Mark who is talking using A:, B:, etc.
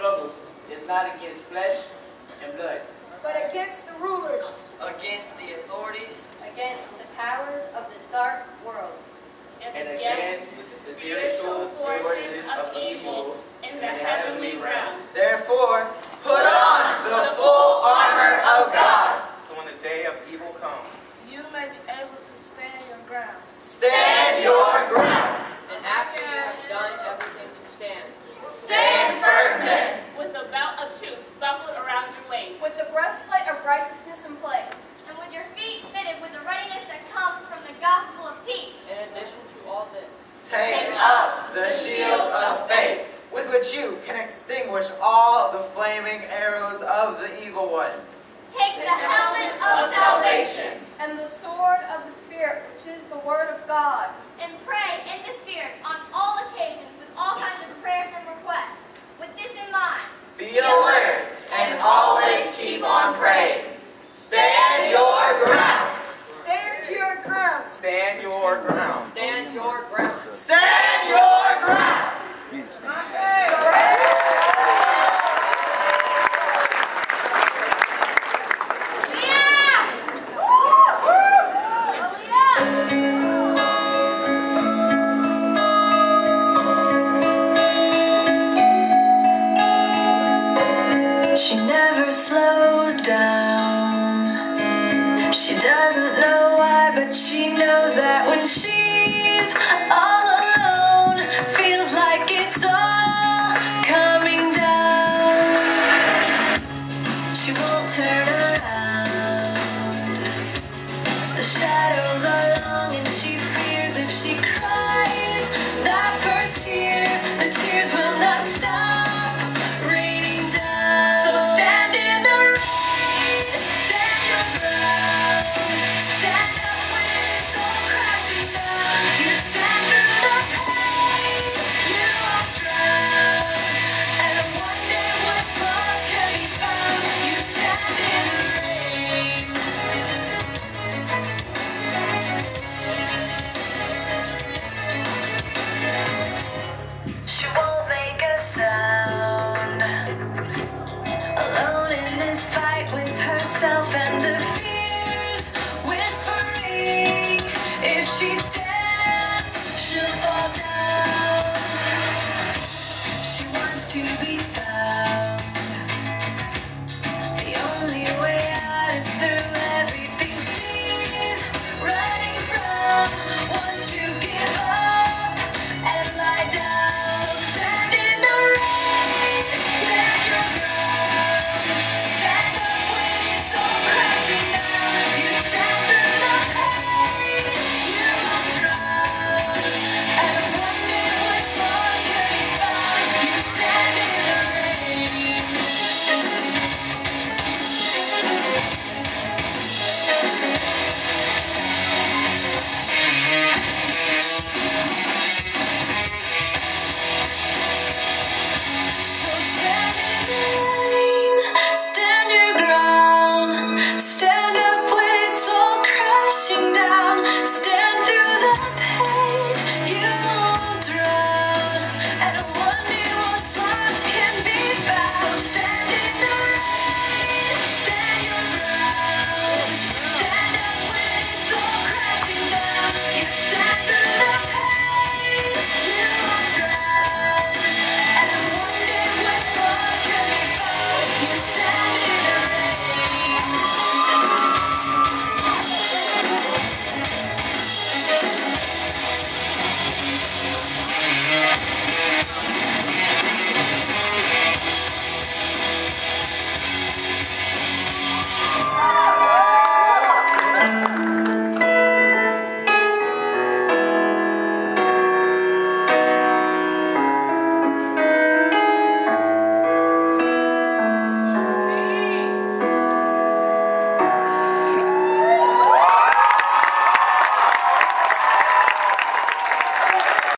A: struggles is not against flesh and blood,
B: but against the rulers,
C: against the authorities,
D: against the powers of this dark world,
A: and against the spiritual forces of evil in the heavenly realms.
C: Therefore, put on the full armor of God,
E: so when the day of evil comes,
B: you may be able to stand your ground.
C: Stand your ground.
F: And after you have done everything to stand,
C: Stand firm then.
G: With the belt of truth buckled around your waist,
D: with the breastplate of righteousness in place,
H: and with your feet fitted with the readiness that comes from the gospel of peace.
F: in addition to all this,
C: Take up the shield of faith, with which you can extinguish all the flaming arrows of the evil one.
H: Take the helmet of salvation,
D: and the sword of the Spirit, which is the word of God,
H: and pray in the Spirit on all occasions with all kinds of prayers and requests. With this in mind,
C: Be alert and always keep on praying. Stand your ground.
B: Stand your ground.
E: stand your ground.
F: stand your ground.
C: Stand your ground.
I: She never slows down. She doesn't know why, but she knows that when she's all alone, feels like it's all coming down. She won't turn around. The shadows are long and she fears if she cries that first tear, the tears will not stop. She won't make a sound, alone in this fight with herself and the fears whispering. If she stands, she'll fall down. She wants to be found.